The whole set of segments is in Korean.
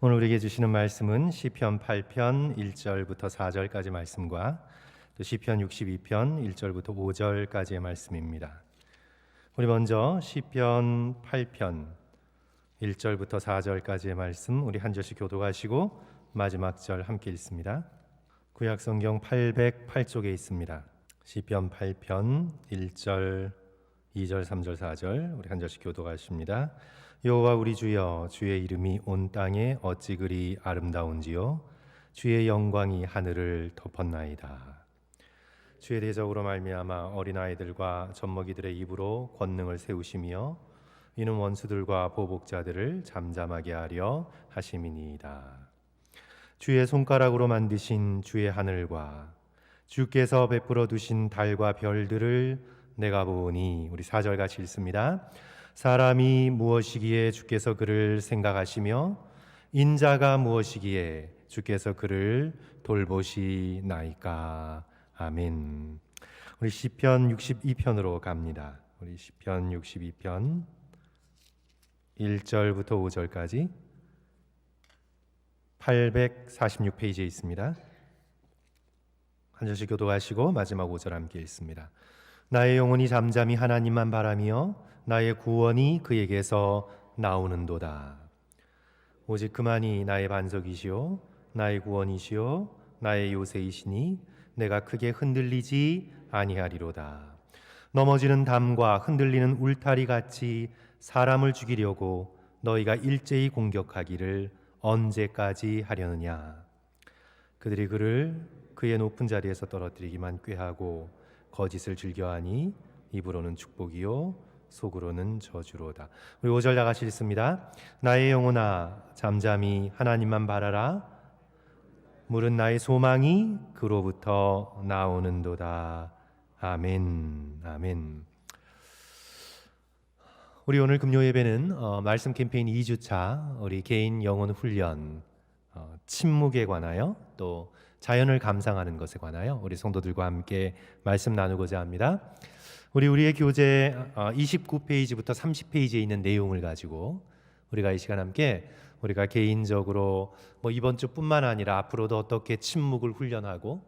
오늘 우리에게 주시는 말씀은 시편 8편 1절부터 4절까지 말씀과 또 시편 62편 1절부터 5절까지의 말씀입니다. 우리 먼저 시편 8편 1절부터 4절까지의 말씀 우리 한 절씩 교독하시고 마지막 절 함께 읽습니다. 구약성경 808쪽에 있습니다. 시편 8편 1절, 2절, 3절, 4절 우리 한 절씩 교독하십니다. 여호와 우리 주여, 주의 이름이 온 땅에 어찌 그리 아름다운지요, 주의 영광이 하늘을 덮었나이다. 주의 대적으로 말미암아 어린아이들과 젖먹이들의 입으로 권능을 세우시며 이는 원수들과 보복자들을 잠잠하게 하려 하심이니이다. 주의 손가락으로 만드신 주의 하늘과 주께서 베풀어 두신 달과 별들을 내가 보니, 우리 4절 같이 읽습니다. 사람이 무엇이기에 주께서 그를 생각하시며 인자가 무엇이기에 주께서 그를 돌보시나이까. 아멘. 우리 시편 62편으로 갑니다. 우리 시편 62편 1절부터 5절까지 846페이지에 있습니다. 한 절씩 교독하시고 마지막 5절 함께 읽습니다. 나의 영혼이 잠잠히 하나님만 바라며 나의 구원이 그에게서 나오는도다. 오직 그만이 나의 반석이시오 나의 구원이시오 나의 요새이시니 내가 크게 흔들리지 아니하리로다. 넘어지는 담과 흔들리는 울타리 같이 사람을 죽이려고 너희가 일제히 공격하기를 언제까지 하려느냐. 그들이 그를 그의 높은 자리에서 떨어뜨리기만 꾀하고 거짓을 즐겨하니 입으로는 축복이요 속으로는 저주로다. 우리 5절 다 같이 읽습니다. 나의 영혼아 잠잠히 하나님만 바라라. 물은 나의 소망이 그로부터 나오는도다. 아멘. 아멘. 우리 오늘 금요 예배는 말씀 캠페인 2주차 우리 개인 영혼 훈련, 침묵에 관하여 또 자연을 감상하는 것에 관하여 우리 성도들과 함께 말씀 나누고자 합니다. 우리의 교재 29페이지부터 30페이지에 있는 내용을 가지고 우리가 이 시간 함께 우리가 개인적으로 이번 주뿐만 아니라 앞으로도 어떻게 침묵을 훈련하고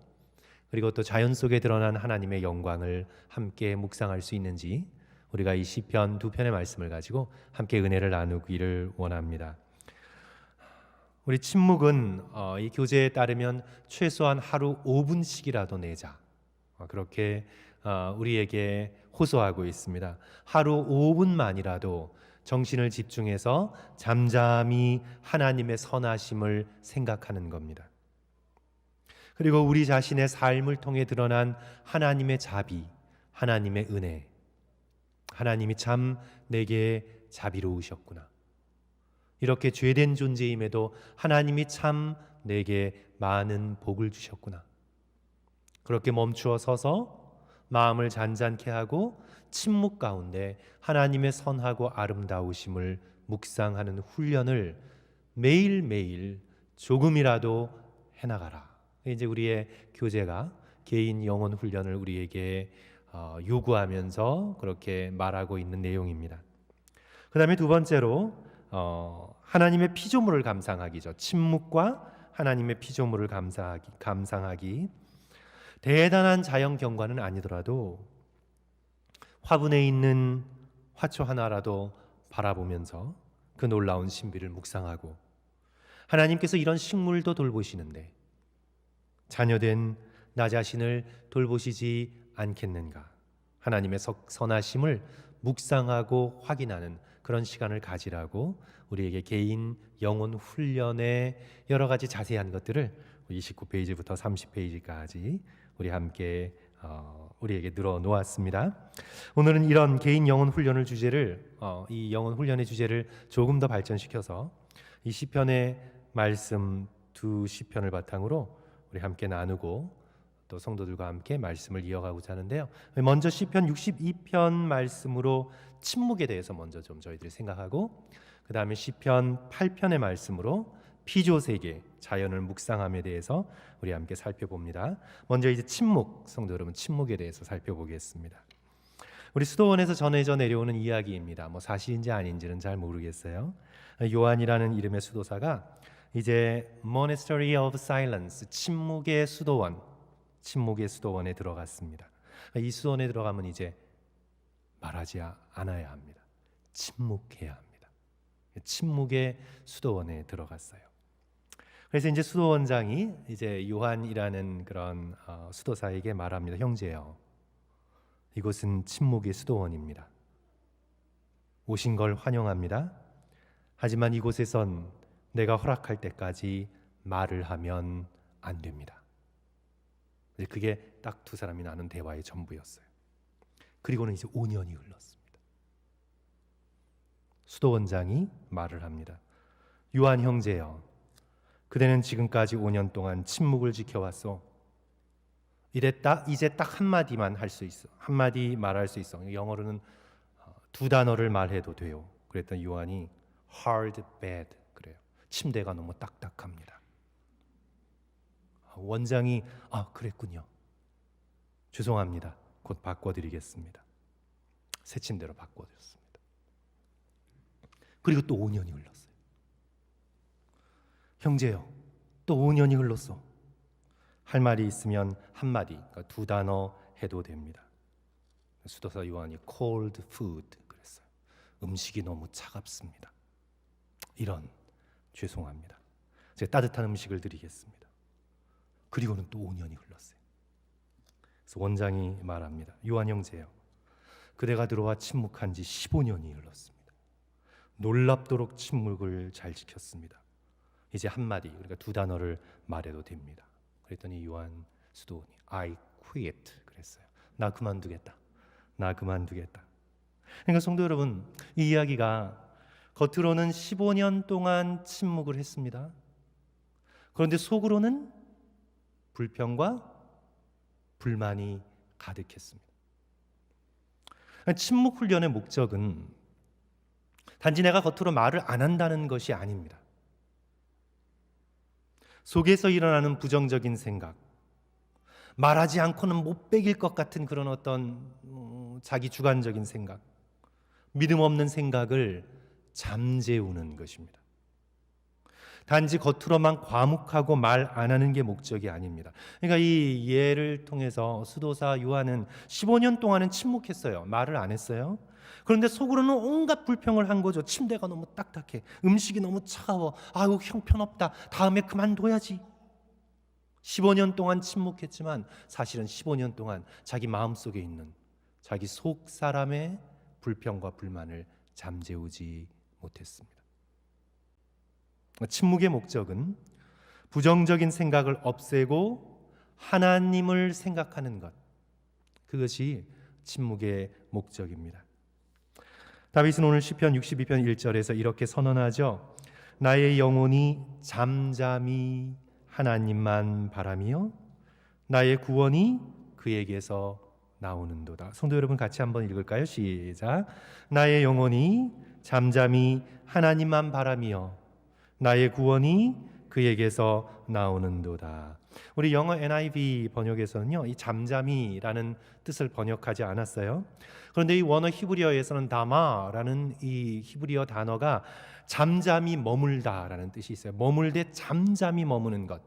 그리고 또 자연 속에 드러난 하나님의 영광을 함께 묵상할 수 있는지 우리가 이 시편 두 편의 말씀을 가지고 함께 은혜를 나누기를 원합니다. 우리 침묵은 이 교재에 따르면 최소한 하루 5분씩이라도 내자, 그렇게 우리에게 호소하고 있습니다. 하루 5분만이라도 정신을 집중해서 잠잠히 하나님의 선하심을 생각하는 겁니다. 그리고 우리 자신의 삶을 통해 드러난 하나님의 자비, 하나님의 은혜, 하나님이 참 내게 자비로우셨구나, 이렇게 죄된 존재임에도 하나님이 참 내게 많은 복을 주셨구나, 그렇게 멈추어 서서 마음을 잔잔케 하고 침묵 가운데 하나님의 선하고 아름다우심을 묵상하는 훈련을 매일매일 조금이라도 해나가라. 이제 우리의 교재가 개인 영혼 훈련을 우리에게 요구하면서 그렇게 말하고 있는 내용입니다. 그 다음에 두 번째로 하나님의 피조물을 감상하기죠. 침묵과 하나님의 피조물을 감상하기. 대단한 자연 경관은 아니더라도 화분에 있는 화초 하나라도 바라보면서 그 놀라운 신비를 묵상하고, 하나님께서 이런 식물도 돌보시는데 자녀된 나 자신을 돌보시지 않겠는가, 하나님의 선하심을 묵상하고 확인하는 그런 시간을 가지라고 우리에게 개인 영혼 훈련의 여러 가지 자세한 것들을 29페이지부터 30페이지까지 우리 함께 우리에게 늘어놓았습니다. 오늘은 이런 개인 영혼 훈련을 이 영혼 훈련의 주제를 조금 더 발전시켜서 이 시편의 말씀 두 시편을 바탕으로 우리 함께 나누고 또 성도들과 함께 말씀을 이어가고자 하는데요. 먼저 시편 62편 말씀으로 침묵에 대해서 먼저 좀 저희들이 생각하고, 그 다음에 시편 8편의 말씀으로 피조세계, 자연을 묵상함에 대해서 우리 함께 살펴봅니다. 먼저 이제 침묵, 성도 여러분, 침묵에 대해서 살펴보겠습니다. 우리 수도원에서 전해져 내려오는 이야기입니다. 사실인지 아닌지는 잘 모르겠어요. 요한이라는 이름의 수도사가 이제 Monastery of Silence, 침묵의 수도원에 들어갔습니다. 이 수도원에 들어가면 이제 말하지 않아야 합니다. 침묵해야 합니다. 침묵의 수도원에 들어갔어요. 그래서 이제 수도원장이 이제 요한이라는 그런 수도사에게 말합니다. 형제여, 이곳은 침묵의 수도원입니다. 오신 걸 환영합니다. 하지만 이곳에선 내가 허락할 때까지 말을 하면 안 됩니다. 그게 딱 두 사람이 나눈 대화의 전부였어요. 그리고는 이제 5년이 흘렀습니다. 수도원장이 말을 합니다. 요한 형제여, 그대는 지금까지 5년 동안 침묵을 지켜왔소. 이제 딱 한마디만 할 수 있어. 한마디 말할 수 있어. 영어로는 두 단어를 말해도 돼요. 그랬더니 요한이 hard bad 그래요. 침대가 너무 딱딱합니다. 원장이 그랬군요. 죄송합니다. 곧 바꿔드리겠습니다. 새 침대로 바꿔드렸습니다. 그리고 또 5년이 흘렀어요. 형제요, 또 5년이 흘렀어. 할 말이 있으면 한마디, 그러니까 두 단어 해도 됩니다. 수도사 요한이 cold food 그랬어요. 음식이 너무 차갑습니다. 이런, 죄송합니다. 제가 따뜻한 음식을 드리겠습니다. 그리고는 또 5년이 흘렀어요. 그래서 원장이 말합니다. 요한 형제요, 그대가 들어와 침묵한 지 15년이 흘렀습니다. 놀랍도록 침묵을 잘 지켰습니다. 이제 한마디, 그러니까 두 단어를 말해도 됩니다. 그랬더니 요한 수도원이 I quit 그랬어요. 나 그만두겠다. 그러니까 성도 여러분, 이 이야기가 겉으로는 15년 동안 침묵을 했습니다. 그런데 속으로는 불평과 불만이 가득했습니다. 침묵 훈련의 목적은 단지 내가 겉으로 말을 안 한다는 것이 아닙니다. 속에서 일어나는 부정적인 생각, 말하지 않고는 못 베길 것 같은 그런 어떤 자기 주관적인 생각, 믿음 없는 생각을 잠재우는 것입니다. 단지 겉으로만 과묵하고 말 안 하는 게 목적이 아닙니다. 그러니까 이 예를 통해서 수도사 요한은 15년 동안은 침묵했어요. 말을 안 했어요. 그런데 속으로는 온갖 불평을 한 거죠. 침대가 너무 딱딱해. 음식이 너무 차가워. 아유, 형편없다. 다음에 그만둬야지. 15년 동안 침묵했지만 사실은 15년 동안 자기 마음속에 있는 자기 속 사람의 불평과 불만을 잠재우지 못했습니다. 침묵의 목적은 부정적인 생각을 없애고 하나님을 생각하는 것, 그것이 침묵의 목적입니다. 다윗은 오늘 시편 62편 1절에서 이렇게 선언하죠. 나의 영혼이 잠잠히 하나님만 바라며 나의 구원이 그에게서 나오는도다. 성도 여러분 같이 한번 읽을까요? 시작. 나의 영혼이 잠잠히 하나님만 바라며 나의 구원이 그에게서 나오는도다. 우리 영어 NIV 번역에서는요, 이 잠잠히라는 뜻을 번역하지 않았어요. 그런데 이 원어 히브리어에서는 다마라는 이 히브리어 단어가 잠잠히 머물다라는 뜻이 있어요. 머물되 잠잠히 머무는 것.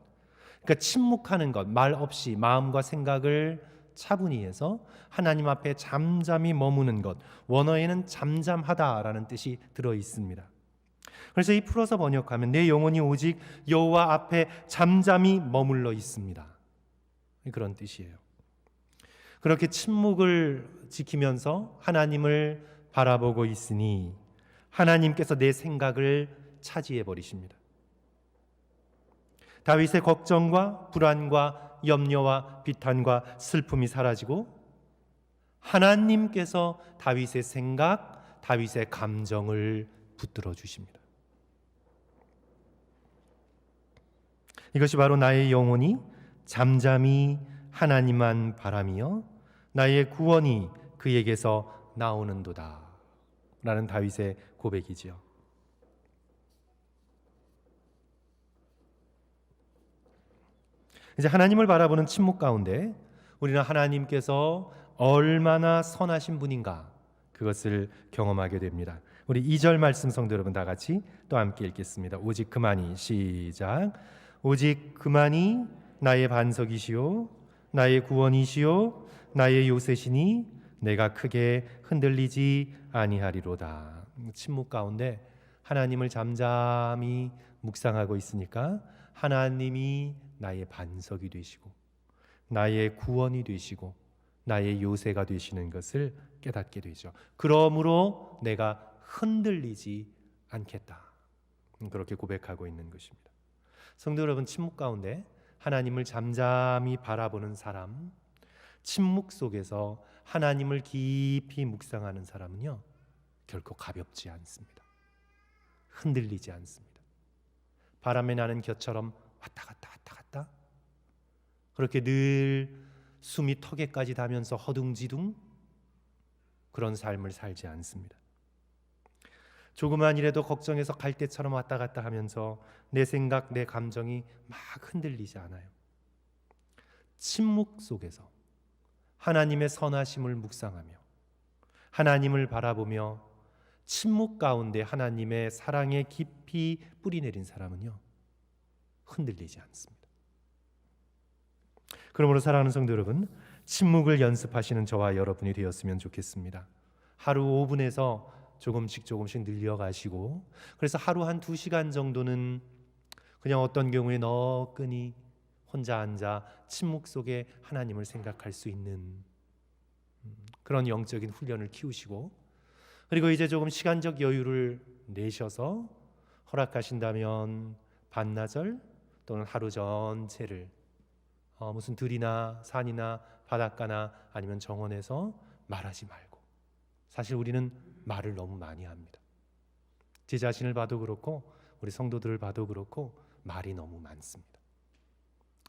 그러니까 침묵하는 것, 말 없이 마음과 생각을 차분히 해서 하나님 앞에 잠잠히 머무는 것. 원어에는 잠잠하다라는 뜻이 들어 있습니다. 그래서 이 풀어서 번역하면 내 영혼이 오직 여호와 앞에 잠잠히 머물러 있습니다. 그런 뜻이에요. 그렇게 침묵을 지키면서 하나님을 바라보고 있으니 하나님께서 내 생각을 차지해 버리십니다. 다윗의 걱정과 불안과 염려와 비탄과 슬픔이 사라지고 하나님께서 다윗의 생각, 다윗의 감정을 붙들어 주십니다. 이것이 바로 나의 영혼이 잠잠히 하나님만 바라며 나의 구원이 그에게서 나오는도다 라는 다윗의 고백이지요. 이제 하나님을 바라보는 침묵 가운데 우리는 하나님께서 얼마나 선하신 분인가 그것을 경험하게 됩니다. 우리 2절 말씀 성도 여러분 다 같이 또 함께 읽겠습니다. 오직 그만이, 시작. 오직 그만이 나의 반석이시요 나의 구원이시요 나의 요새시니 내가 크게 흔들리지 아니하리로다. 침묵 가운데 하나님을 잠잠히 묵상하고 있으니까 하나님이 나의 반석이 되시고 나의 구원이 되시고 나의 요새가 되시는 것을 깨닫게 되죠. 그러므로 내가 흔들리지 않겠다. 그렇게 고백하고 있는 것입니다. 성도 여러분, 침묵 가운데 하나님을 잠잠히 바라보는 사람, 침묵 속에서 하나님을 깊이 묵상하는 사람은요, 결코 가볍지 않습니다. 흔들리지 않습니다. 바람에 나는 곁처럼 왔다 갔다 왔다 갔다, 그렇게 늘 숨이 턱에까지 닿으면서 허둥지둥 그런 삶을 살지 않습니다. 조그만 일에도 걱정해서 갈대처럼 왔다 갔다 하면서 내 생각, 내 감정이 막 흔들리지 않아요. 침묵 속에서 하나님의 선하심을 묵상하며 하나님을 바라보며 침묵 가운데 하나님의 사랑에 깊이 뿌리내린 사람은요, 흔들리지 않습니다. 그러므로 사랑하는 성도 여러분, 침묵을 연습하시는 저와 여러분이 되었으면 좋겠습니다. 하루 5분에서 조금씩 늘려가시고, 그래서 하루 한 2시간 정도는 그냥 어떤 경우에 너끈히 혼자 앉아 침묵 속에 하나님을 생각할 수 있는 그런 영적인 훈련을 키우시고, 그리고 이제 조금 시간적 여유를 내셔서 허락하신다면 반나절 또는 하루 전체를 무슨 들이나 산이나 바닷가나 아니면 정원에서 말하지 말고, 사실 우리는 말을 너무 많이 합니다. 제 자신을 봐도 그렇고 우리 성도들을 봐도 그렇고 말이 너무 많습니다.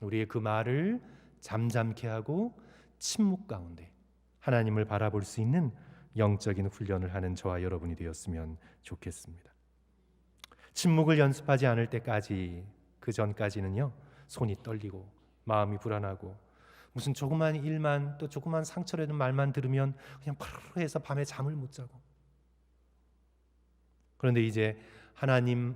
우리의 그 말을 잠잠케 하고 침묵 가운데 하나님을 바라볼 수 있는 영적인 훈련을 하는 저와 여러분이 되었으면 좋겠습니다. 침묵을 연습하지 않을 때까지, 그 전까지는요, 손이 떨리고 마음이 불안하고 무슨 조그만 일만, 또 조그만 상처라는 말만 들으면 그냥 파르르 해서 밤에 잠을 못 자고, 그런데 이제 하나님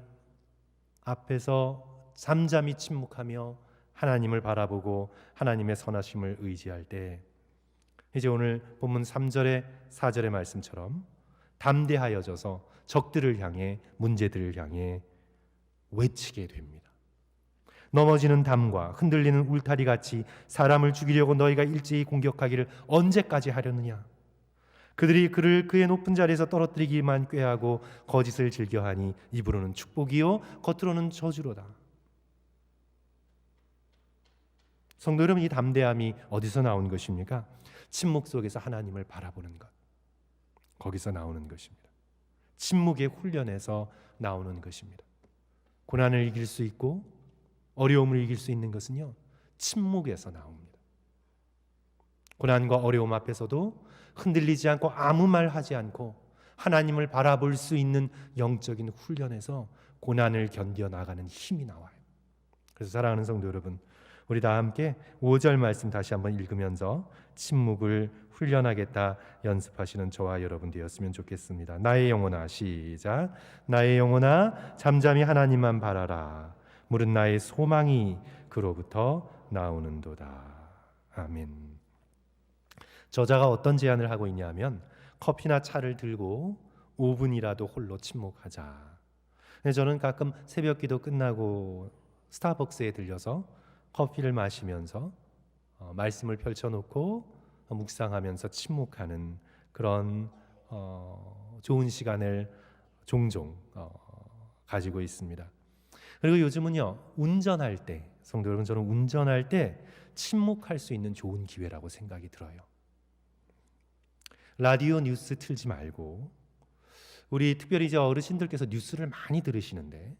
앞에서 잠잠히 침묵하며 하나님을 바라보고 하나님의 선하심을 의지할 때, 이제 오늘 본문 3절에 4절의 말씀처럼 담대하여져서 적들을 향해, 문제들을 향해 외치게 됩니다. 넘어지는 담과 흔들리는 울타리 같이 사람을 죽이려고 너희가 일제히 공격하기를 언제까지 하려느냐? 그들이 그를 그의 높은 자리에서 떨어뜨리기만 꾀하고 거짓을 즐겨하니 입으로는 축복이요 겉으로는 저주로다. 성도 여러분, 이 담대함이 어디서 나온 것입니까? 침묵 속에서 하나님을 바라보는 것, 거기서 나오는 것입니다. 침묵의 훈련에서 나오는 것입니다. 고난을 이길 수 있고 어려움을 이길 수 있는 것은요, 침묵에서 나옵니다. 고난과 어려움 앞에서도 흔들리지 않고 아무 말 하지 않고 하나님을 바라볼 수 있는 영적인 훈련에서 고난을 견뎌나가는 힘이 나와요. 그래서 사랑하는 성도 여러분, 우리 다 함께 5절 말씀 다시 한번 읽으면서 침묵을 훈련하겠다 연습하시는 저와 여러분 되었으면 좋겠습니다. 나의 영혼아, 시작. 나의 영혼아, 잠잠히 하나님만 바라라. 물은 나의 소망이 그로부터 나오는도다. 아멘. 저자가 어떤 제안을 하고 있냐면, 커피나 차를 들고 5분이라도 홀로 침묵하자. 저는 가끔 새벽 기도 끝나고 스타벅스에 들려서 커피를 마시면서 말씀을 펼쳐놓고 묵상하면서 침묵하는 그런 좋은 시간을 종종 가지고 있습니다. 그리고 요즘은요, 운전할 때, 성도 여러분, 저는 운전할 때 침묵할 수 있는 좋은 기회라고 생각이 들어요. 라디오 뉴스 틀지 말고, 우리 특별히 이제 어르신들께서 뉴스를 많이 들으시는데,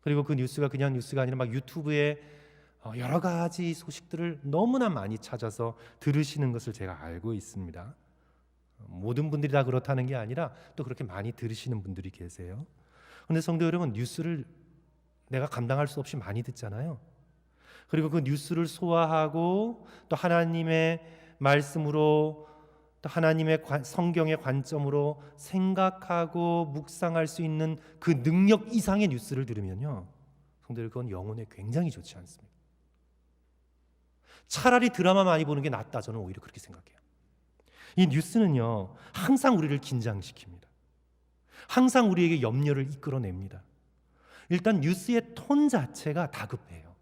그리고 그 뉴스가 그냥 뉴스가 아니라 막 유튜브에 여러 가지 소식들을 너무나 많이 찾아서 들으시는 것을 제가 알고 있습니다. 모든 분들이 다 그렇다는 게 아니라 또 그렇게 많이 들으시는 분들이 계세요. 그런데 성도 여러분, 뉴스를 내가 감당할 수 없이 많이 듣잖아요. 그리고 그 뉴스를 소화하고 또 하나님의 말씀으로 또 하나님의 성경의 관점으로 생각하고 묵상할 수 있는 그 능력 이상의 뉴스를 들으면요, 성도들, 그건 영혼에 굉장히 좋지 않습니다. 차라리 드라마 많이 보는 게 낫다, 저는 오히려 그렇게 생각해요. 이 뉴스는요, 항상 우리를 긴장시킵니다. 항상 우리에게 염려를 이끌어냅니다. 일단 뉴스의 톤 자체가 다급해요.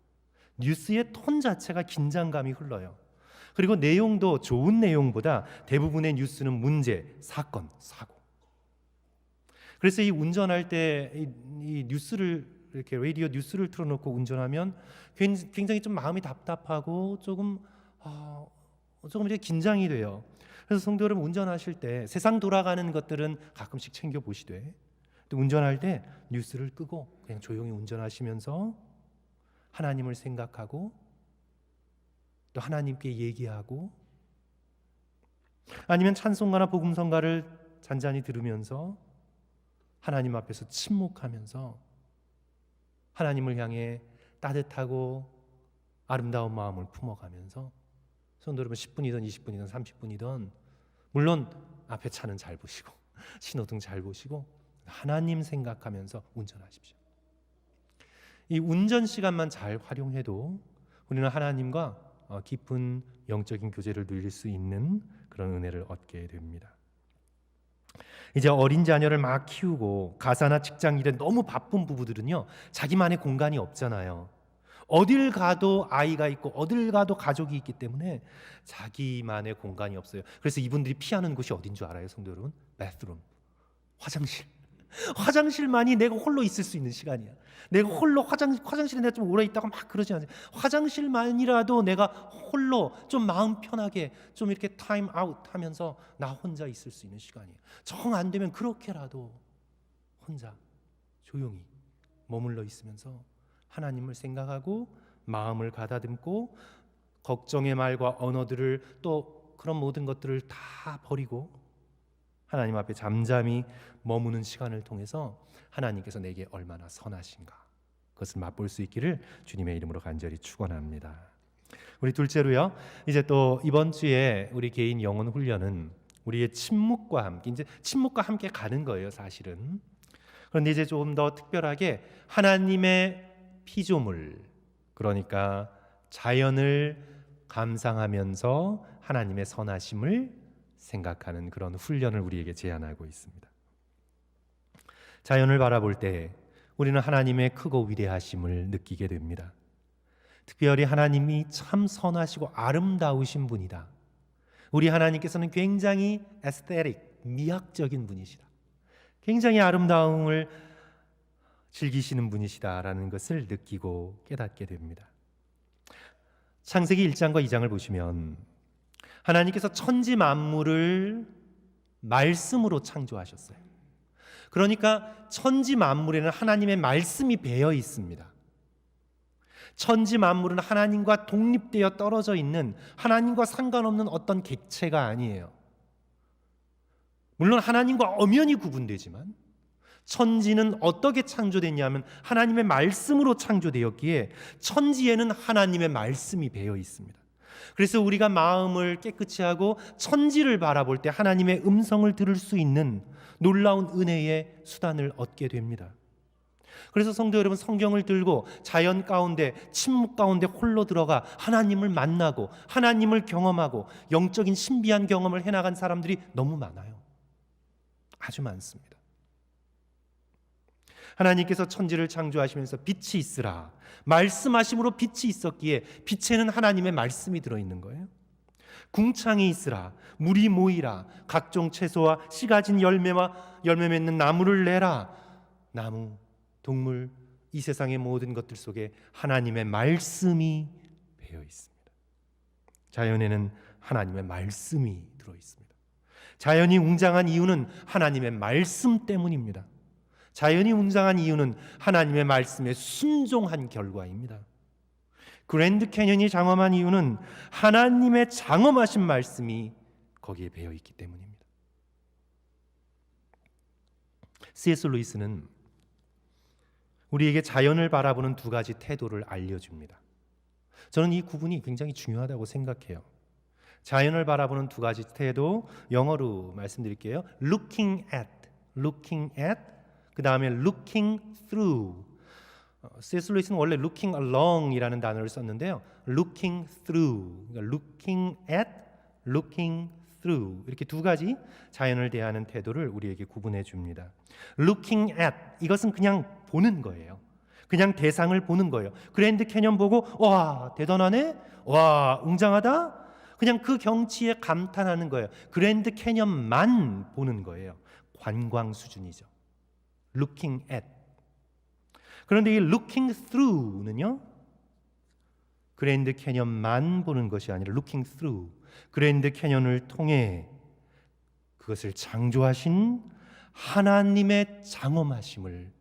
뉴스의 톤 자체가 긴장감이 흘러요. 그리고 내용도 좋은 내용보다 대부분의 뉴스는 문제, 사건, 사고. 그래서 이 운전할 때 이 뉴스를, 이렇게 라디오 뉴스를 틀어놓고 운전하면 굉장히 좀 마음이 답답하고 조금 이제 긴장이 돼요. 그래서 성도 여러분, 운전하실 때 세상 돌아가는 것들은 가끔씩 챙겨 보시되, 또 운전할 때 뉴스를 끄고 그냥 조용히 운전하시면서 하나님을 생각하고 또 하나님께 얘기하고, 아니면 찬송가나 복음성가를 잔잔히 들으면서 하나님 앞에서 침묵하면서 하나님을 향해 따뜻하고 아름다운 마음을 품어가면서, 성도 여러분, 10분이든 20분이든 30분이든 물론 앞에 차는 잘 보시고 신호등 잘 보시고 하나님 생각하면서 운전하십시오. 이 운전 시간만 잘 활용해도 우리는 하나님과 깊은 영적인 교제를 누릴 수 있는 그런 은혜를 얻게 됩니다. 이제 어린 자녀를 막 키우고 가사나 직장 일에 너무 바쁜 부부들은요, 자기만의 공간이 없잖아요. 어딜 가도 아이가 있고 어딜 가도 가족이 있기 때문에 자기만의 공간이 없어요. 그래서 이분들이 피하는 곳이 어딘 줄 알아요, 성도 여러분? bathroom, 화장실. 화장실만이 내가 홀로 있을 수 있는 시간이야. 내가 홀로 화장실에 내가 좀 오래 있다가 막 그러지 않아요. 화장실만이라도 내가 홀로 좀 마음 편하게 좀 이렇게 타임 아웃 하면서 나 혼자 있을 수 있는 시간이에요. 정 안 되면 그렇게라도 혼자 조용히 머물러 있으면서 하나님을 생각하고 마음을 가다듬고 걱정의 말과 언어들을, 또 그런 모든 것들을 다 버리고 하나님 앞에 잠잠히 머무는 시간을 통해서 하나님께서 내게 얼마나 선하신가, 그것을 맛볼 수 있기를 주님의 이름으로 간절히 축원합니다. 우리 둘째로요, 이제 또 이번 주에 우리 개인 영혼 훈련은 우리의 침묵과 함께, 이제 침묵과 함께 가는 거예요, 사실은. 그런데 이제 조금 더 특별하게 하나님의 피조물, 그러니까 자연을 감상하면서 하나님의 선하심을 생각하는 그런 훈련을 우리에게 제안하고 있습니다. 자연을 바라볼 때 우리는 하나님의 크고 위대하심을 느끼게 됩니다. 특별히 하나님이 참 선하시고 아름다우신 분이다. 우리 하나님께서는 굉장히 에스테틱, 미학적인 분이시다. 굉장히 아름다움을 즐기시는 분이시다라는 것을 느끼고 깨닫게 됩니다. 창세기 1장과 2장을 보시면 하나님께서 천지 만물을 말씀으로 창조하셨어요. 그러니까 천지 만물에는 하나님의 말씀이 배어 있습니다. 천지 만물은 하나님과 독립되어 떨어져 있는, 하나님과 상관없는 어떤 객체가 아니에요. 물론 하나님과 엄연히 구분되지만 천지는 어떻게 창조됐냐면 하나님의 말씀으로 창조되었기에 천지에는 하나님의 말씀이 배어 있습니다. 그래서 우리가 마음을 깨끗이 하고 천지를 바라볼 때 하나님의 음성을 들을 수 있는 놀라운 은혜의 수단을 얻게 됩니다. 그래서 성도 여러분, 성경을 들고 자연 가운데, 침묵 가운데 홀로 들어가 하나님을 만나고 하나님을 경험하고 영적인 신비한 경험을 해나간 사람들이 너무 많아요. 아주 많습니다. 하나님께서 천지를 창조하시면서 빛이 있으라 말씀하심으로 빛이 있었기에 빛에는 하나님의 말씀이 들어있는 거예요. 궁창이 있으라, 물이 모이라, 각종 채소와 씨 가진 열매와 열매 맺는 나무를 내라. 나무, 동물, 이 세상의 모든 것들 속에 하나님의 말씀이 배어 있습니다. 자연에는 하나님의 말씀이 들어 있습니다. 자연이 웅장한 이유는 하나님의 말씀 때문입니다. 자연이 웅장한 이유는 하나님의 말씀에 순종한 결과입니다. 그랜드 캐년이 장엄한 이유는 하나님의 장엄하신 말씀이 거기에 배어 있기 때문입니다. C.S. 루이스는 우리에게 자연을 바라보는 두 가지 태도를 알려줍니다. 저는 이 구분이 굉장히 중요하다고 생각해요. 자연을 바라보는 두 가지 태도 영어로 말씀드릴게요. looking at, 그 다음에 looking through. C.S. 루이스는 원래 looking along이라는 단어를 썼는데요. looking through, 그러니까 looking at, looking through, 이렇게 두 가지 자연을 대하는 태도를 우리에게 구분해 줍니다. looking at, 이것은 그냥 보는 거예요. 그냥 대상을 보는 거예요. 그랜드 캐년 보고 와 대단하네, 와 웅장하다, 그냥 그 경치에 감탄하는 거예요. 그랜드 캐년만 보는 거예요. 관광 수준이죠. looking at. 그런데 이 looking through는요, 그랜드 캐년만 보는 것이 아니라 looking through, 그랜드 캐년을 통해 그것을 창조하신 하나님의 장엄하심을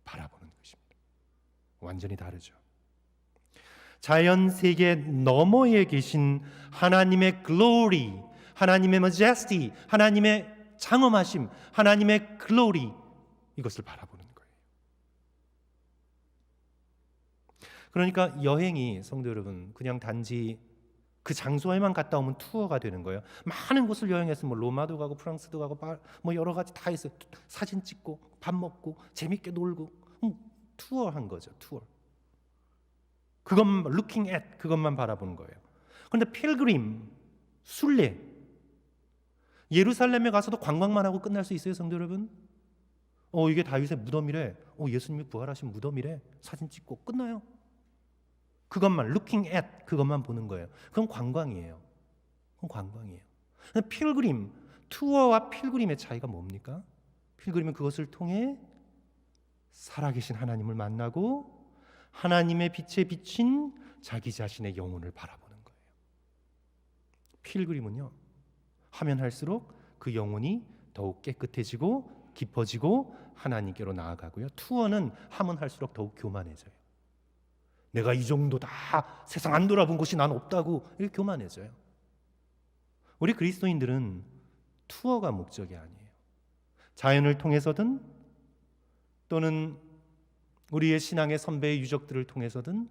바라보는 것입니다. 완전히 다르죠. 자연 세계 너머에 계신 하나님의 glory, 하나님의 majesty, 하나님의 장엄하심, 하나님의 glory, 이것을 바라보는 거예요. 그러니까 여행이, 성도 여러분, 그냥 단지 그 장소에만 갔다 오면 투어가 되는 거예요. 많은 곳을 여행해서 뭐 로마도 가고 프랑스도 가고 뭐 여러 가지 다 있어요. 사진 찍고 밥 먹고 재밌게 놀고 투어한 거죠. 투어. 그것만 looking at, 그것만 바라보는 거예요. 그런데 필그림, 순례, 예루살렘에 가서도 관광만 하고 끝날 수 있어요, 성도 여러분? 이게 다윗의 무덤이래. 예수님이 부활하신 무덤이래. 사진 찍고 끝나요. 그것만 looking at, 그것만 보는 거예요. 그건 관광이에요. 그건 관광이에요. 필그림, 투어와 필그림의 차이가 뭡니까? 필그림은 그것을 통해 살아계신 하나님을 만나고 하나님의 빛에 비친 자기 자신의 영혼을 바라보는 거예요. 필그림은요, 하면 할수록 그 영혼이 더욱 깨끗해지고 깊어지고 하나님께로 나아가고요. 투어는 하면 할수록 더욱 교만해져요. 내가 이 정도 다 세상 안 돌아본 곳이 난 없다고 이렇게 교만해져요. 우리 그리스도인들은 투어가 목적이 아니에요. 자연을 통해서든 또는 우리의 신앙의 선배의 유적들을 통해서든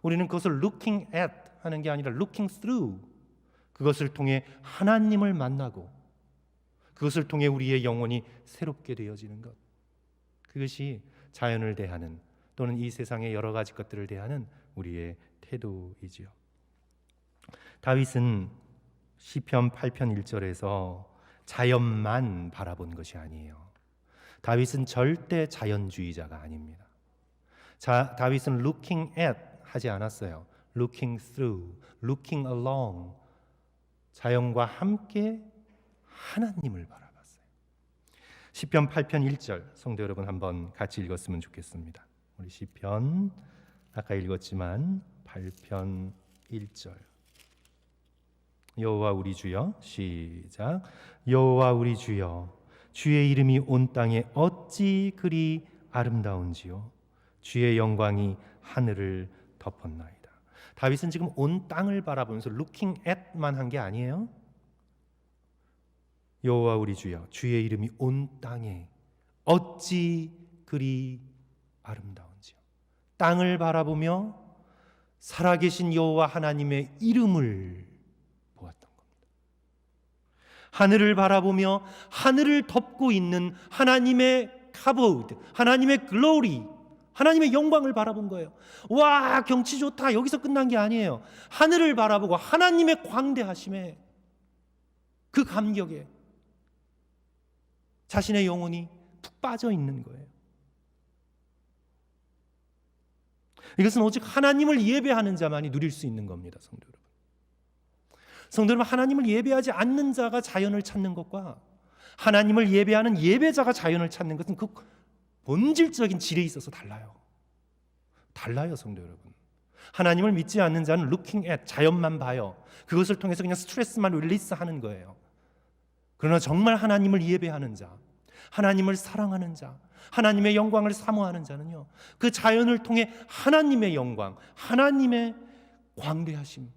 우리는 그것을 looking at 하는 게 아니라 looking through, 그것을 통해 하나님을 만나고 그것을 통해 우리의 영혼이 새롭게 되어지는 것, 그것이 자연을 대하는 또는 이 세상의 여러 가지 것들을 대하는 우리의 태도이지요. 다윗은 시편 8편 1절에서 자연만 바라본 것이 아니에요. 다윗은 절대 자연주의자가 아닙니다. 다윗은 looking at 하지 않았어요. looking through, looking along, 자연과 함께 하나님을 바라봤어요. 시편 8편 1절, 성도 여러분 한번 같이 읽었으면 좋겠습니다. 우리 시편 아까 읽었지만 8편 1절. 여호와 우리 주여, 시작. 여호와 우리 주여, 주의 이름이 온 땅에 어찌 그리 아름다운지요. 주의 영광이 하늘을 덮었나이다. 다윗은 지금 온 땅을 바라보면서 looking at만 한 게 아니에요. 여호와 우리 주여, 주의 이름이 온 땅에 어찌 그리 아름다운지요. 땅을 바라보며 살아계신 여호와 하나님의 이름을 보았던 겁니다. 하늘을 바라보며 하늘을 덮고 있는 하나님의 카보드, 하나님의 글로리, 하나님의 영광을 바라본 거예요. 와, 경치 좋다, 여기서 끝난 게 아니에요. 하늘을 바라보고 하나님의 광대하심에, 그 감격에 자신의 영혼이 푹 빠져 있는 거예요. 이것은 오직 하나님을 예배하는 자만이 누릴 수 있는 겁니다, 성도 여러분. 성도 여러분, 하나님을 예배하지 않는 자가 자연을 찾는 것과 하나님을 예배하는 예배자가 자연을 찾는 것은 그 본질적인 질에 있어서 달라요. 달라요, 성도 여러분. 하나님을 믿지 않는 자는 looking at, 자연만 봐요. 그것을 통해서 그냥 스트레스만 릴리스하는 거예요. 그러나 정말 하나님을 예배하는 자, 하나님을 사랑하는 자, 하나님의 영광을 사모하는 자는요, 그 자연을 통해 하나님의 영광, 하나님의 광대하심,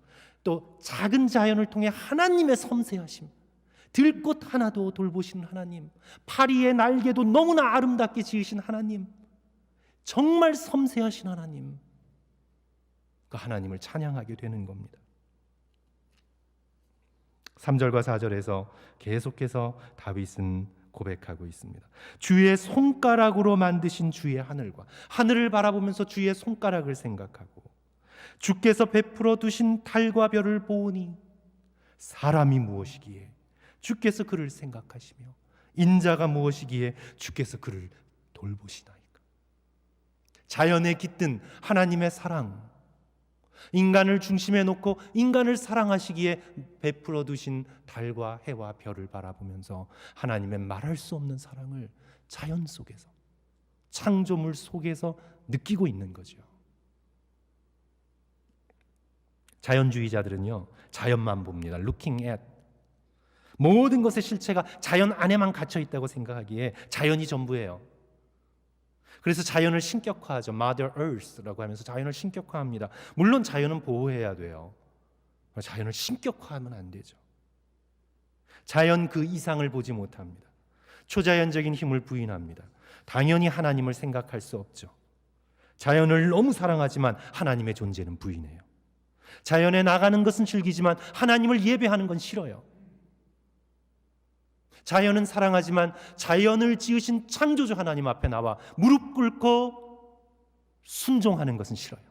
또 작은 자연을 통해 하나님의 섬세하심, 들꽃 하나도 돌보시는 하나님, 파리의 날개도 너무나 아름답게 지으신 하나님, 정말 섬세하신 하나님, 그 하나님을 찬양하게 되는 겁니다. 3절과 4절에서 계속해서 다윗은 고백하고 있습니다. 주의 손가락으로 만드신 주의 하늘과 하늘을 바라보면서 주의 손가락을 생각하고 주께서 베풀어 두신 달과 별을 보오니 사람이 무엇이기에 주께서 그를 생각하시며 인자가 무엇이기에 주께서 그를 돌보시나이까. 자연에 깃든 하나님의 사랑, 인간을 중심에 놓고 인간을 사랑하시기에 베풀어 두신 달과 해와 별을 바라보면서 하나님의 말할 수 없는 사랑을 자연 속에서, 창조물 속에서 느끼고 있는 거죠. 자연주의자들은요, 자연만 봅니다. Looking at. 모든 것의 실체가 자연 안에만 갇혀 있다고 생각하기에 자연이 전부예요. 그래서 자연을 신격화하죠. Mother Earth라고 하면서 자연을 신격화합니다. 물론 자연은 보호해야 돼요. 자연을 신격화하면 안 되죠. 자연 그 이상을 보지 못합니다. 초자연적인 힘을 부인합니다. 당연히 하나님을 생각할 수 없죠. 자연을 너무 사랑하지만 하나님의 존재는 부인해요. 자연에 나가는 것은 즐기지만 하나님을 예배하는 건 싫어요. 자연은 사랑하지만 자연을 지으신 창조주 하나님 앞에 나와 무릎 꿇고 순종하는 것은 싫어요.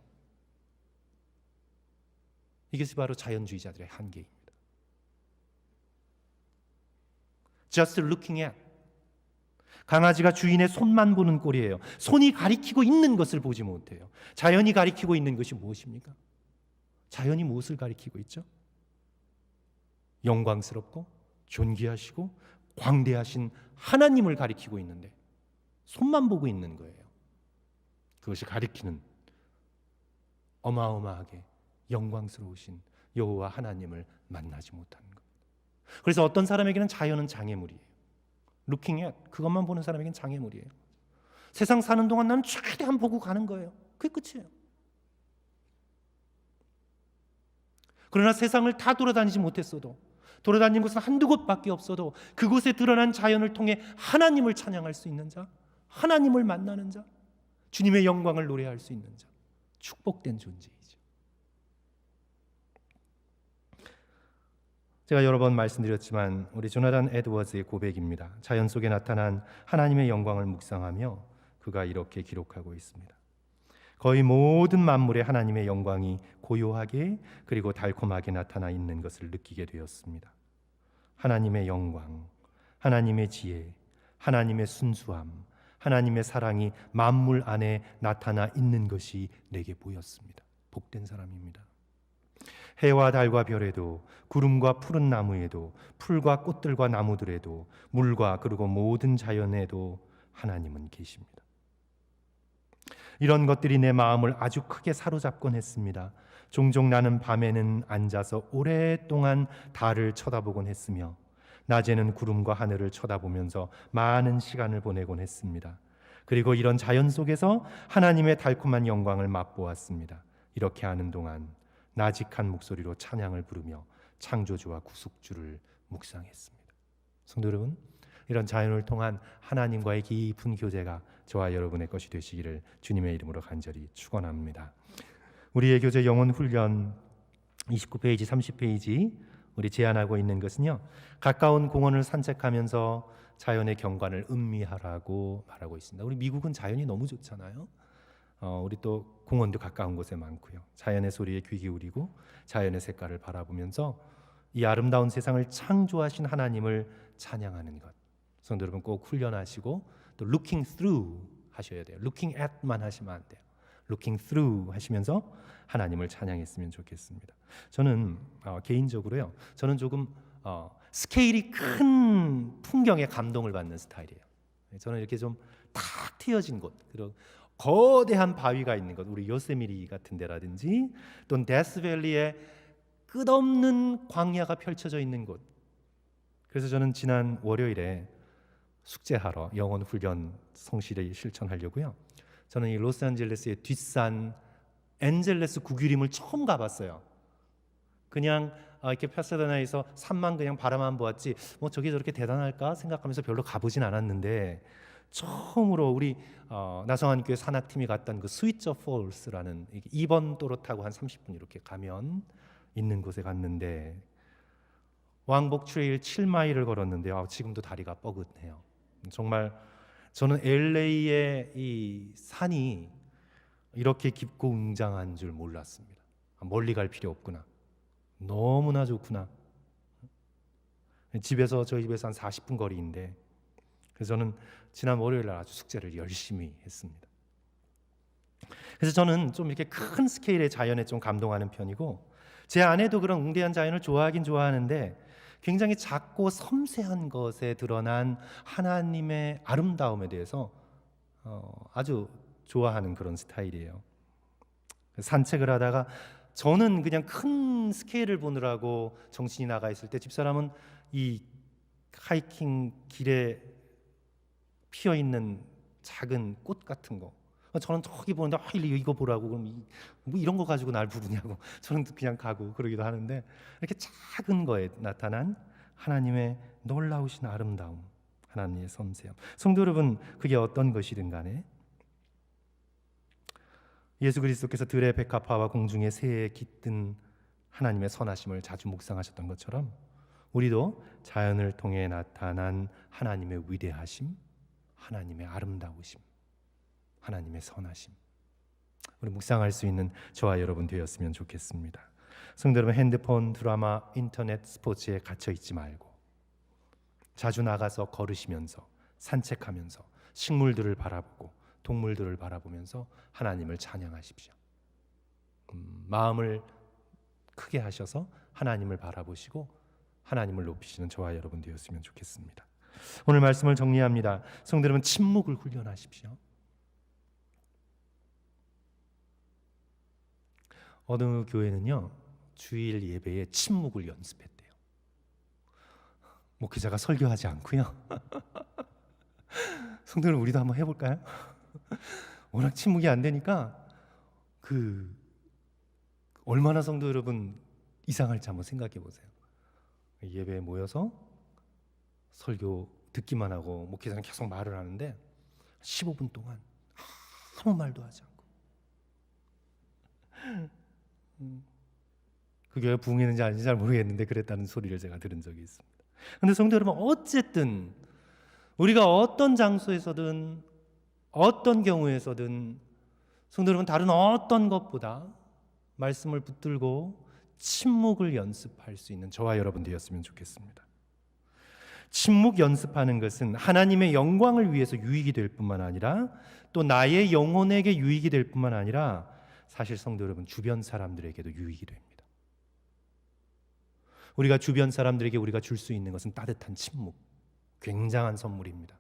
이것이 바로 자연주의자들의 한계입니다. Just looking at. 강아지가 주인의 손만 보는 꼴이에요. 손이 가리키고 있는 것을 보지 못해요. 자연이 가리키고 있는 것이 무엇입니까? 자연이 무엇을 가리키고 있죠? 영광스럽고 존귀하시고 광대하신 하나님을 가리키고 있는데 손만 보고 있는 거예요. 그것이 가리키는 어마어마하게 영광스러우신 여호와 하나님을 만나지 못하는 겁니다. 그래서 어떤 사람에게는 자연은 장애물이에요. Looking at, 그것만 보는 사람에게는 장애물이에요. 세상 사는 동안 나는 최대한 보고 가는 거예요. 그게 끝이에요. 그러나 세상을 다 돌아다니지 못했어도, 돌아다닌 곳은 한두 곳밖에 없어도 그곳에 드러난 자연을 통해 하나님을 찬양할 수 있는 자, 하나님을 만나는 자, 주님의 영광을 노래할 수 있는 자, 축복된 존재이죠. 제가 여러 번 말씀드렸지만 우리 조나단 에드워즈의 고백입니다. 자연 속에 나타난 하나님의 영광을 묵상하며 그가 이렇게 기록하고 있습니다. 거의 모든 만물에 하나님의 영광이 고요하게 그리고 달콤하게 나타나 있는 것을 느끼게 되었습니다. 하나님의 영광, 하나님의 지혜, 하나님의 순수함, 하나님의 사랑이 만물 안에 나타나 있는 것이 내게 보였습니다. 복된 사람입니다. 해와 달과 별에도, 구름과 푸른 나무에도, 풀과 꽃들과 나무들에도, 물과 그리고 모든 자연에도 하나님은 계십니다. 이런 것들이 내 마음을 아주 크게 사로잡곤 했습니다. 종종 나는 밤에는 앉아서 오랫동안 달을 쳐다보곤 했으며 낮에는 구름과 하늘을 쳐다보면서 많은 시간을 보내곤 했습니다. 그리고 이런 자연 속에서 하나님의 달콤한 영광을 맛보았습니다. 이렇게 하는 동안 나직한 목소리로 찬양을 부르며 창조주와 구속주를 묵상했습니다. 성도 여러분, 이런 자연을 통한 하나님과의 깊은 교제가 저와 여러분의 것이 되시기를 주님의 이름으로 간절히 축원합니다. 우리의 교제 영혼 훈련 29페이지, 30페이지 우리 제안하고 있는 것은요, 가까운 공원을 산책하면서 자연의 경관을 음미하라고 말하고 있습니다. 우리 미국은 자연이 너무 좋잖아요. 우리 또 공원도 가까운 곳에 많고요. 자연의 소리에 귀 기울이고 자연의 색깔을 바라보면서 이 아름다운 세상을 창조하신 하나님을 찬양하는 것. 성도 여러분 꼭 훈련하시고 또 looking through 하셔야 돼요. looking at만 하시면 안 돼요. looking through 하시면서 하나님을 찬양했으면 좋겠습니다. 저는 개인적으로요, 저는 조금 스케일이 큰 풍경에 감동을 받는 스타일이에요. 저는 이렇게 좀 탁 트여진 곳, 그리고 거대한 바위가 있는 곳, 우리 요세미리 같은 데라든지 또는 데스밸리에 끝없는 광야가 펼쳐져 있는 곳. 그래서 저는 지난 월요일에 숙제하러 영혼 훈련 성실히 실천하려고요, 저는 이 로스앤젤레스의 뒷산 엔젤레스 구규림을 처음 가봤어요. 그냥 이렇게 파사다나에서 산만 그냥 바라만 보았지 뭐 저게 저렇게 대단할까 생각하면서 별로 가보진 않았는데, 처음으로 우리 나성한 교회 산악팀이 갔던 그 스위처 폴스라는 2번 도로 타고 한 30분 이렇게 가면 있는 곳에 갔는데 왕복 트레일 7마일을 걸었는데요. 지금도 다리가 뻐근해요. 정말 저는 LA의 이 산이 이렇게 깊고 웅장한 줄 몰랐습니다. 멀리 갈 필요 없구나. 너무나 좋구나. 저희 집에서 한 40분 거리인데, 그래서 저는 지난 월요일 날 아주 숙제를 열심히 했습니다. 그래서 저는 좀 이렇게 큰 스케일의 자연에 좀 감동하는 편이고, 제 아내도 그런 웅대한 자연을 좋아하긴 좋아하는데 굉장히 작고 섬세한 것에 드러난 하나님의 아름다움에 대해서 아주 좋아하는 그런 스타일이에요. 산책을 하다가 저는 그냥 큰 스케일을 보느라고 정신이 나가 있을 때, 집사람은 이 하이킹 길에 피어 있는 작은 꽃 같은 거, 저는 저기 보는데 이거 보라고, 그럼 뭐 이런 거 가지고 날 부르냐고 저는 그냥 가고 그러기도 하는데, 이렇게 작은 거에 나타난 하나님의 놀라우신 아름다움, 하나님의 섬세함. 성도 여러분, 그게 어떤 것이든 간에 예수 그리스도께서 들의 백합화와 공중의 새에 깃든 하나님의 선하심을 자주 묵상하셨던 것처럼, 우리도 자연을 통해 나타난 하나님의 위대하심, 하나님의 아름다우심, 하나님의 선하심, 우리 묵상할 수 있는 저와 여러분 되었으면 좋겠습니다. 성도 여러분, 핸드폰, 드라마, 인터넷, 스포츠에 갇혀 있지 말고 자주 나가서 걸으시면서, 산책하면서, 식물들을 바라보고 동물들을 바라보면서 하나님을 찬양하십시오. 마음을 크게 하셔서 하나님을 바라보시고 하나님을 높이시는 저와 여러분 되었으면 좋겠습니다. 오늘 말씀을 정리합니다. 성도 여러분, 침묵을 훈련하십시오. 어느 교회는요, 주일 예배에 침묵을 연습했대요. 목회자가 설교하지 않고요. 성도 여러분, 우리도 한번 해볼까요? 워낙 침묵이 안 되니까 얼마나 성도 여러분 이상할지 한번 생각해 보세요. 예배에 모여서 설교 듣기만 하고 목회자는 계속 말을 하는데 15분 동안 아무 말도 하지 않고. 그 교회 부흥했는지 아닌지 잘 모르겠는데 그랬다는 소리를 제가 들은 적이 있습니다. 그런데 성도 여러분, 어쨌든 우리가 어떤 장소에서든 어떤 경우에서든 성도 여러분, 다른 어떤 것보다 말씀을 붙들고 침묵을 연습할 수 있는 저와 여러분 되었으면 좋겠습니다. 침묵 연습하는 것은 하나님의 영광을 위해서 유익이 될 뿐만 아니라 또 나의 영혼에게 유익이 될 뿐만 아니라 사실 성도 여러분, 주변 사람들에게도 유익이 됩니다. 우리가 주변 사람들에게 우리가 줄 수 있는 것은 따뜻한 침묵, 굉장한 선물입니다.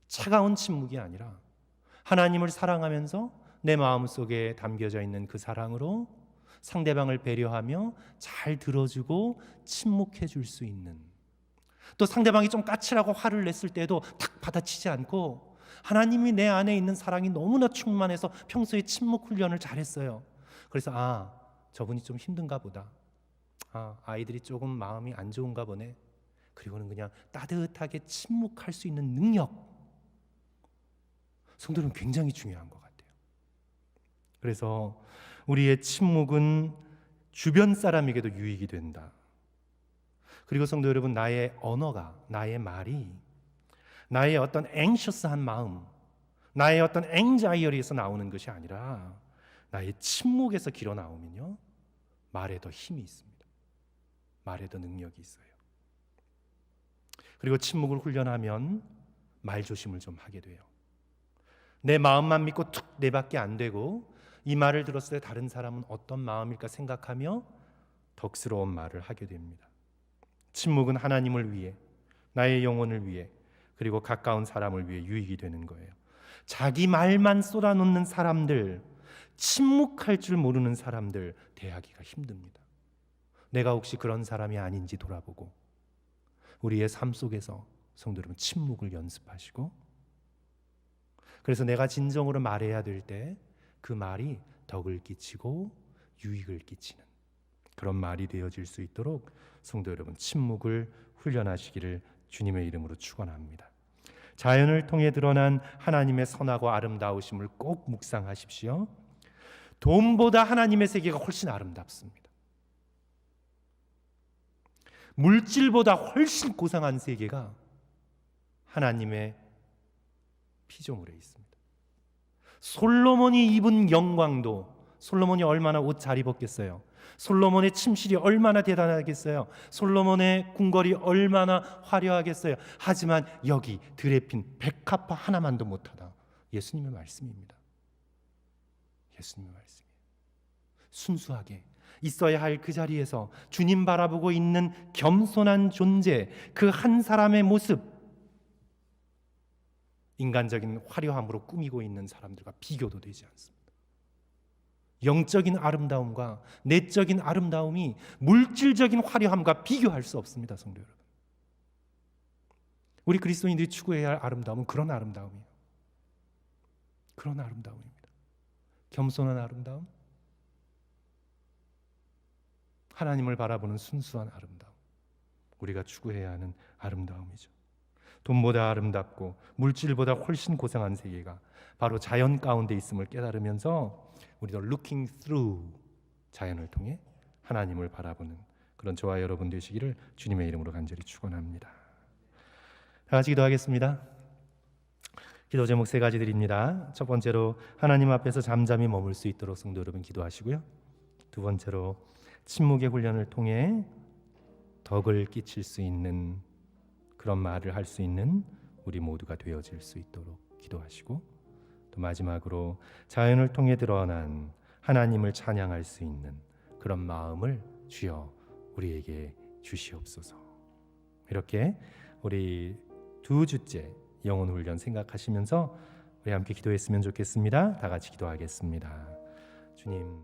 차가운 침묵이 아니라 하나님을 사랑하면서 내 마음속에 담겨져 있는 그 사랑으로 상대방을 배려하며 잘 들어주고 침묵해 줄 수 있는, 또 상대방이 좀 까칠하고 화를 냈을 때도 탁 받아치지 않고 하나님이 내 안에 있는 사랑이 너무나 충만해서 평소에 침묵 훈련을 잘했어요. 그래서 저분이 좀 힘든가 보다, 아이들이 조금 마음이 안 좋은가 보네, 그리고는 그냥 따뜻하게 침묵할 수 있는 능력, 성도는 굉장히 중요한 것 같아요. 그래서 우리의 침묵은 주변 사람에게도 유익이 된다. 그리고 성도 여러분, 나의 언어가, 나의 말이 나의 어떤 anxious한 마음, 나의 어떤 anxiety에서 나오는 것이 아니라 나의 침묵에서 길어 나오면요, 말에 더 힘이 있습니다. 말에 더 능력이 있어요. 그리고 침묵을 훈련하면 말조심을 좀 하게 돼요. 내 마음만 믿고 툭 내밖에 안 되고 이 말을 들었을 때 다른 사람은 어떤 마음일까 생각하며 덕스러운 말을 하게 됩니다. 침묵은 하나님을 위해, 나의 영혼을 위해, 그리고 가까운 사람을 위해 유익이 되는 거예요. 자기 말만 쏟아놓는 사람들, 침묵할 줄 모르는 사람들 대하기가 힘듭니다. 내가 혹시 그런 사람이 아닌지 돌아보고 우리의 삶 속에서 성도 여러분, 침묵을 연습하시고, 그래서 내가 진정으로 말해야 될 때 그 말이 덕을 끼치고 유익을 끼치는 그런 말이 되어질 수 있도록 성도 여러분, 침묵을 훈련하시기를 주님의 이름으로 축원합니다. 자연을 통해 드러난 하나님의 선하고 아름다우심을 꼭 묵상하십시오. 돈보다 하나님의 세계가 훨씬 아름답습니다. 물질보다 훨씬 고상한 세계가 하나님의 피조물에 있습니다. 솔로몬이 입은 영광도, 솔로몬이 얼마나 옷 잘 입었겠어요? 솔로몬의 침실이 얼마나 대단하겠어요? 솔로몬의 궁궐이 얼마나 화려하겠어요? 하지만 여기 드레핀 백합화 하나만도 못하다. 예수님의 말씀입니다. 예수님의 말씀이에요. 순수하게 있어야 할 그 자리에서 주님 바라보고 있는 겸손한 존재, 그 한 사람의 모습, 인간적인 화려함으로 꾸미고 있는 사람들과 비교도 되지 않습니다. 영적인 아름다움과 내적인 아름다움이 물질적인 화려함과 비교할 수 없습니다, 성도 여러분. 우리 그리스도인들이 추구해야 할 아름다움은 그런 아름다움이에요. 그런 아름다움입니다. 겸손한 아름다움, 하나님을 바라보는 순수한 아름다움, 우리가 추구해야 하는 아름다움이죠. 돈보다 아름답고 물질보다 훨씬 고상한 세계가 바로 자연 가운데 있음을 깨달으면서 우리도 looking through, 자연을 통해 하나님을 바라보는 그런 저와 여러분 되시기를 주님의 이름으로 간절히 축원합니다. 다 같이 기도하겠습니다. 기도 제목 3가지 드립니다. 첫 번째로 하나님 앞에서 잠잠히 머물 수 있도록 성도 여러분 기도하시고요. 두 번째로 침묵의 훈련을 통해 덕을 끼칠 수 있는 그런 말을 할 수 있는 우리 모두가 되어질 수 있도록 기도하시고, 또 마지막으로 자연을 통해 드러난 하나님을 찬양할 수 있는 그런 마음을 주여 우리에게 주시옵소서. 이렇게 우리 2주째 영혼 훈련 생각하시면서 우리 함께 기도했으면 좋겠습니다. 다 같이 기도하겠습니다. 주님,